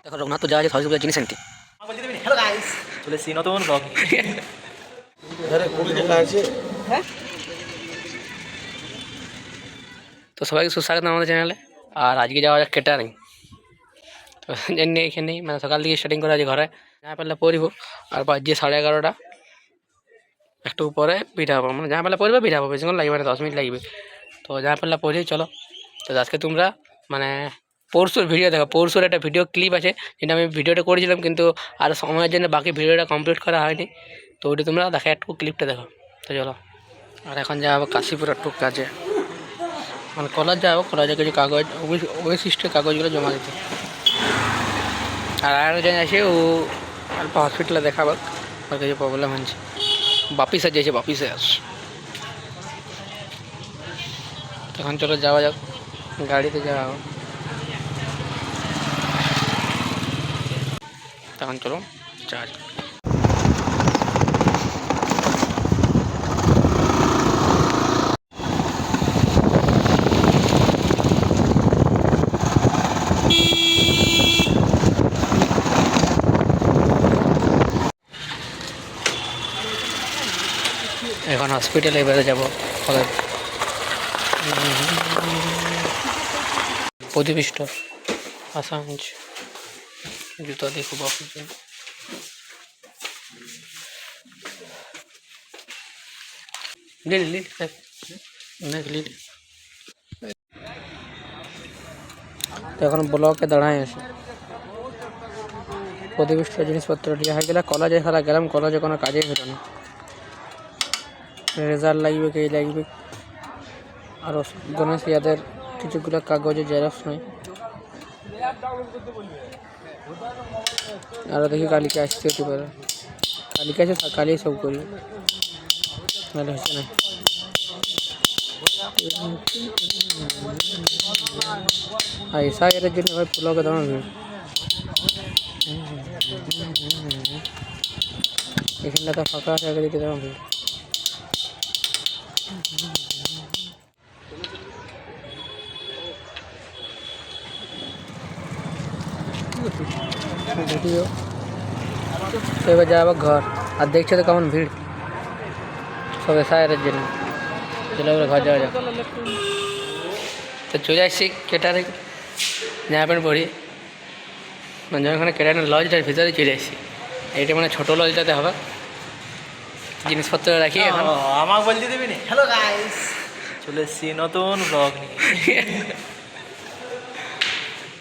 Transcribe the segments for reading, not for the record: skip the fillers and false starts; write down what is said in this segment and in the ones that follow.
দেখো রঘুনাথ তো যাওয়া যায় সরস্বতী জিনিস আনতে। হ্যালো গাইস, চলে এসেছি নতুন ব্লগ। তো সবাইকে সুস্বাগত আমাদের চ্যানেলে। আর আজকে যাওয়া যাক কেটারিং। তো জানি এখানেই মানে সকাল থেকে স্টার্টিং করা আছে ঘরে, যা পারলে পড়ব। আর বাজছে 11:30, একটু পরে পিঠা হবো, মানে যা পারলে পড়বে পিঠা হবো, বেশিক্ষণ লাগবে না, 10 মিনিট লাগবে। তো যা পারলে পড়েই চলো। তো আজকে তোমরা মানে পরশুর ভিডিও দেখো, পরশুর একটা ভিডিও ক্লিপ আছে যেটা আমি ভিডিওটা করেছিলাম, কিন্তু আর সময়ের জন্য বাকি ভিডিওটা কমপ্লিট করা হয়নি। তো ওটা তোমরা দেখো, একটু ক্লিপটা দেখো। তো চলো। আর এখন যাবো কাশীপুর একটু কাজে, মানে কলেজ যাবো, কলেজে কিছু কাগজ ওই সিস্টের কাগজগুলো জমা দিতে। আর আরেকজন আছে, ও অল্প হসপিটালে দেখাবো, ওর কিছু প্রবলেম হচ্ছে, বাপিসে যেছে, বাপিসে আস। তখন চলো যাওয়া যাক, গাড়িতে যাওয়া হবে। তখন চলো যাওয়া যাক। এখন হসপিটালে এবারে যাবো। প্রদীপ স্টোর আসাঞ্জ জুতো দেখো বাপুর জন্য। তো এখন ব্লকে দাঁড়ায় আছে, প্রদীপ স্টোর জিনিসপত্র নিয়ে হয়ে গেলে কলেজে খেলা গেলাম, কলেজে কোনো কাজেই হতো না। রেজাল্ট লাগবে, কে লাগবে, আরও গণেশ ইয়াদের কিছুগুলো কাগজে জেরক্স নয়। আরও দেখি কালিকে আসতে হতে পারে, কালিকে আসে কালি সব করি, নাহলে হচ্ছে না। ऐसा এর জন্য ভাই ব্লগে দাঁড়ানো ভিড়। এখানটা তো ফাঁকা আছে, আগে দিকে দাঁড়ানো ভিড়। ভিডিও তো এবার যাবো ঘর। আর দেখছো তো কেমন ভিড়, সব এসআইয়ের জন্য। চলো এবার ঘর যাওয়া যাক। তো চলে আসছি কেটারিং, জামা প্যান্ট পরি, মানে ওখানে কেটারিং লজটার ভিতরে চলে আসছি। এইটা মানে ছোটো লজটাতে হবে, জিনিসপত্র রাখি। এখন আমাকে বলতে দেবে না। হ্যালো গাইস, চলে এসেছি নতুন ব্লগ নিয়ে।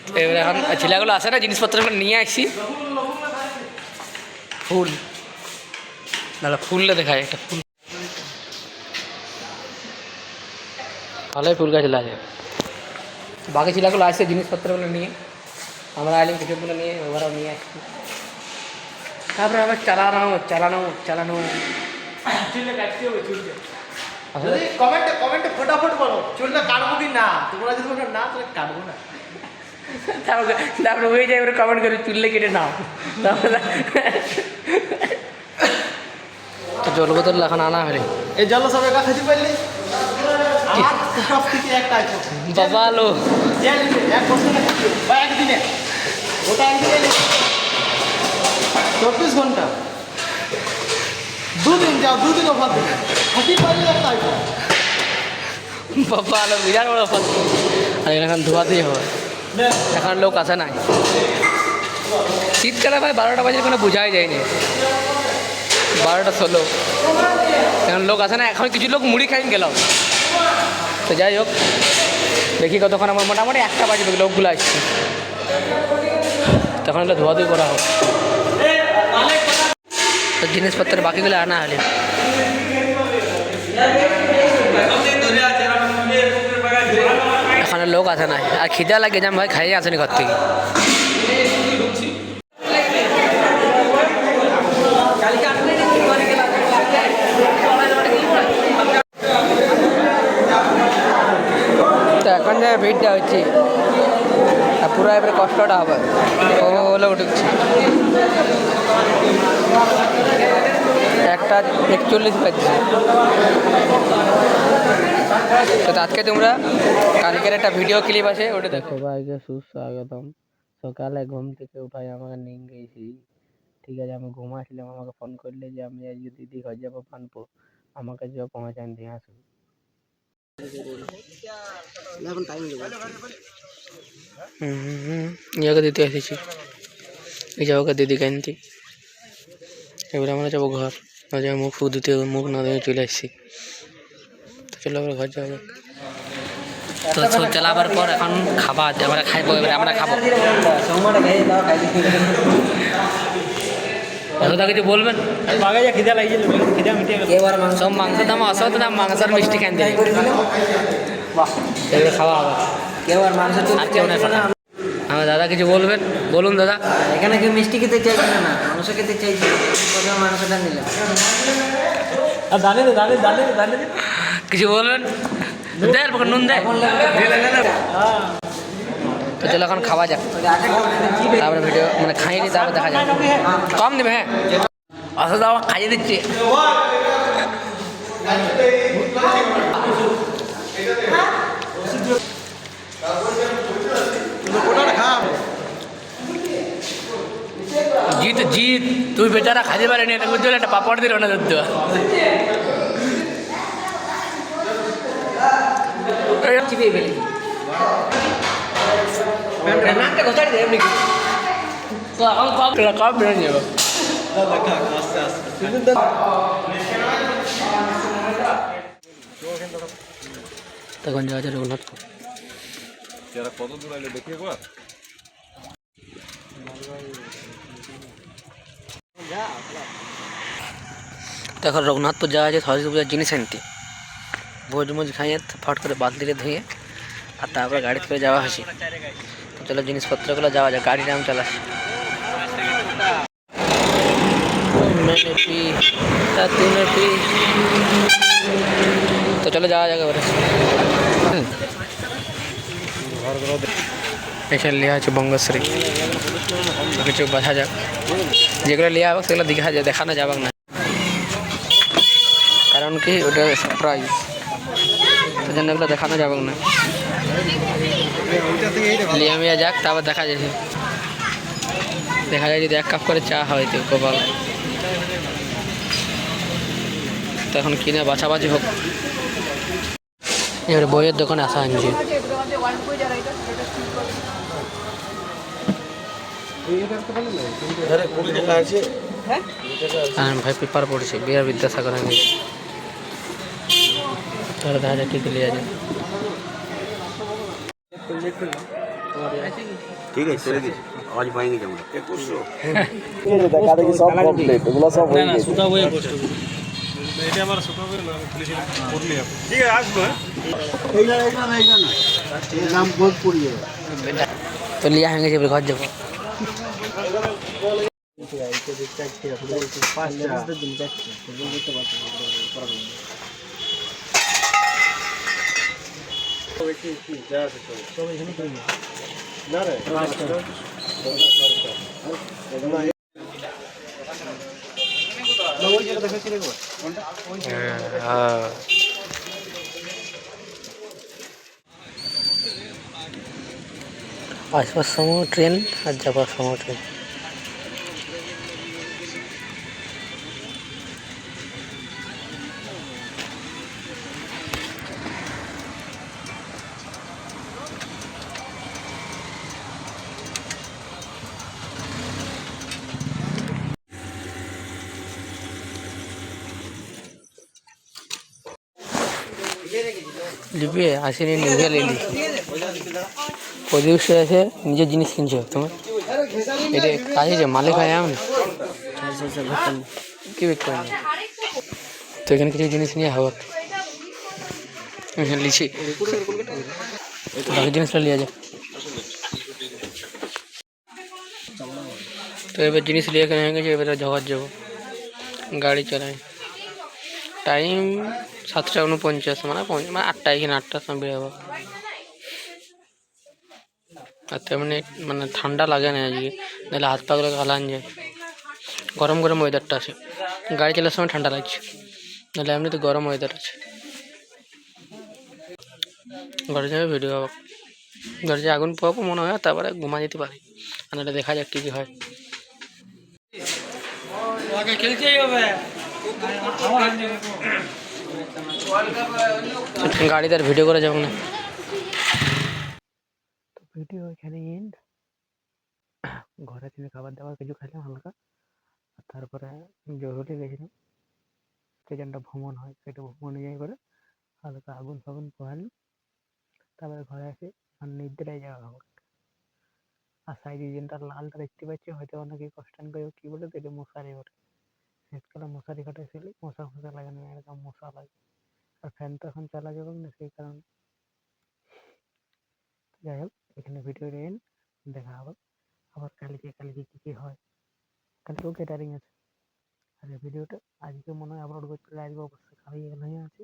তো এবারে এখন ছেলেগুলো আসে না, জিনিসপত্রগুলো নিয়ে আসছি। ফুল দাদা, ফুলটা দেখায়, একটা ফুল ভালোই ফুল গাছ লাগে। বাকি ছেলেগুলো আসছে জিনিসপত্রগুলো নিয়ে, আমরা আইলাম কিছুগুলো নিয়ে, ওরাও নিয়ে আসছি। তারপরে আবার চালানো চুলটা কাটতে হবে, চুলটা যদি কমেন্টে ফটাফট বলো চুলটা কাটবো কি না। তোমরা যদি বলো না তাহলে কাটবো না। তারপরে হয়ে যায়, এবারে কমেন্ট করে চুললে কেটে নাও। তো জল বোতল এখন আনা হলে এই জল সবাই খাইতে পারলি আমার সব থেকে একটা আছে বাবা লো, এক বছর বা একদিনে, ওটা একদিনে 24 ঘন্টা, দুদিন যাও, দুদিন অফার দেবে, খাইতে পারলে একটা আছে। বাবা লো, বিরাট বড় ফল। আর এখন ধোয়াতেই হবে, এখন লোক আসে নাই। শীতকালে ভাই 12টা বাজে কোনো বোঝাই যায়নি, 12:16 এখন লোক আসে না। এখন কিছু লোক মুড়ি খাইন গেল। তো যাই হোক, দেখি কতক্ষণ, আমার মোটামুটি 1টা বাজে লোকগুলো আসছে, তখন হলে ধোয়াধুয়ি করা হোক। তো জিনিসপত্রের বাকিগুলো আনা হলে এখন লোক আসে নাই। আর খিদা লাগে যাম ভাই, খাইয়ে আসেনি ঘর থেকে। তো এখন যে ভিড়টা হচ্ছে, আর পুরো এবারে কষ্টটা হবে, ও বলে উঠছে। 1:41 বাজছে। তো আজকে তোমরা কালকের একটা ভিডিও ক্লিপ আছে ওটা দেখো। সবাইকে সুস্বাগতম। সকালে ঘুম থেকে উঠাই আমাকে নিয়ে গেছি, ঠিক আছে, আমি ঘুমাচ্ছিলাম, আমাকে ফোন করলে যে আমি আজকে দিদি ঘর যাবো পানপুর, আমাকে যে পৌঁছান দিয়ে আসুন। ইয়াকে দিতে এসেছি, এই যাবো দিদিকে আনতে। এবারে আমরা যাবো ঘর, মুখ ফুক দিতে, মুখ না দিয়ে চলে আসছি। তো চলো এবার ঘর যাওয়া যাক। তো চালাবার পর এখন খাবার আমরা খাইবো, এবারে আমরা খাবো। দাদা কিছু বলবেন? সব মাংস দাম অসত দাম, মাংস আর মিষ্টি খান দিয়ে এবারে খাওয়া হবে। আর কেউ নেই। আমার দাদা কিছু বলবেন? বলুন দাদা। এখানে কেউ মিষ্টি খেতে চাইছে না, মাংস খেতে চাইছে, মাংসটা নিলাম। কিছু বলবেন? দেয় নুন দেয়। তো চলো এখন খাওয়া যাক, তারপরে ভিডিও মানে খাইনি তারপরে দেখা যাক। কম দেবে, হ্যাঁ অসদ আমার খাইয়ে দিচ্ছি। জিত জিত তুই বেচারা খাইতে পারেনি, এটা বুঝতে একটা পাপড় দিল না ধরতে। তখন যাওয়া যায় রঘুনাথপুর। কত দূর আইলে দেখি একবার। তখন রঘুনাথপুর যাওয়া আছে সরস্বতী পূজার জিনিস আনতে। ভোজ মোজ খাইয়ে ফট করে বালতিতে ধুয়ে আর তারপরে গাড়িতে করে যাওয়া হয়েছে। তো চলো জিনিসপত্রগুলো যাওয়া যায়, গাড়িটা আমি চালাচ্ছি। তো চলো যাওয়া যাক এবারে। এখানে লেয়া আছে বঙ্গশ্রী, কিছু বোঝা যাক। যেগুলো লিয়া হবে সেগুলো দেখানো যাবে না, কারণ কি ওটা সারপ্রাইজ, সেই জন্য এগুলো দেখানো যাবে না। লিয়া মিয়া যাক, তারপর দেখা যাচ্ছে। দেখা যায় যদি 1 কাপ করে চা হয় তো কপাল। তো এখন কিনে বাছাবাছি হোক। এবারে বইয়ের দোকানে আসা হয়েছে। ভাই পেপার পড়ছে, বিহার বিদ্যাসাগর আমি। তাহলে দেখা যায় কী কী লিয়া যায়। ঠিক আছে ছেড়ে দিস, আওয়াজ পাইনি কেমন। 2100 সব কমপ্লিট, এগুলো সব হয়ে গেছে। সুতা বইয়ে করতে এটা আমার সুতা বইয়ে না খুলেছিলাম, পড়লি আপনি। ঠিক আছে আসবো। নাম বহুত পড়িয়ে তো লিয়া হয়ে গেছে, এবার ঘর যাবো। আসবার সময় ট্রেন আর যাবার সময় ট্রেন। লিপি আসেনি, নিভে নিলি প্রদীপ আছে, নিজের জিনিস কিনছো তোমার। এটা কাজে যে মালিক হয় আমি কি বিক্রি করি। তো এখানে কিছু জিনিস নিয়ে হওয়া এখানে লিছি, বাকি জিনিসটা লিয়া যায়। তো এবার জিনিস লিয়ে এখানে হয়ে গেছে, এবারে জগৎ যাবো, গাড়ি চালাই। টাইম 7:49, মানে 8টা, এখানে 8টার সময় বেরোবো। আর তেমনি মানে ঠান্ডা লাগে না আজকে, নাহলে হাত পাগুলো গালান যায়। গরম গরম ওয়েদারটা আছে। গাড়ি চালার সময় ঠান্ডা লাগছে, নাহলে এমনি তো গরম ওয়েদার আছে। ঘরে যাবে ভিডিও হবে, ঘরে যে আগুন পাবো মনে হয়, তারপরে ঘুমা যেতে পারি, আর নাহলে দেখা যাক কী কী হয়। গাড়িতে আর ভিডিও করা যাবে না, তো ভিডিও এখানে এন্ড। ঘরে থেকে খাবার দাবার কিছু খাইলাম হালকা, আর তারপরে জরুরি গেছিলাম, স্টেশনটা ভ্রমণ হয়, সেটা ভ্রমণে যাই করে হালকা আগুন ফাগুন পোহালাম, তারপরে ঘরে আসি আর নিদ্রায় যাওয়া হবে। আর সাইড যেটা লালটা দেখতে পাচ্ছি, হয়তো অনেকে কোশ্চেন করে কি বলে, তো এটা মশারি বটে। শীতকালে মশারি খাটাইছিলি, মশা ফশা লাগে না, এরকম মশা লাগে। আর ফ্যান তো এখন চালা যাবে না, সেই কারণে। যাই হোক, এখানে ভিডিও এন্ড, দেখা হবে আবার কালকে কি কি হয়। কালকেও ক্যাটারিং আছে, আর এই ভিডিওটা আজকে মনে হয় আপলোড করতে লাগবে অবশ্যই, কালকে এখানে আছে,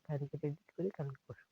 কালকে এডিট করি, কালকে করবো।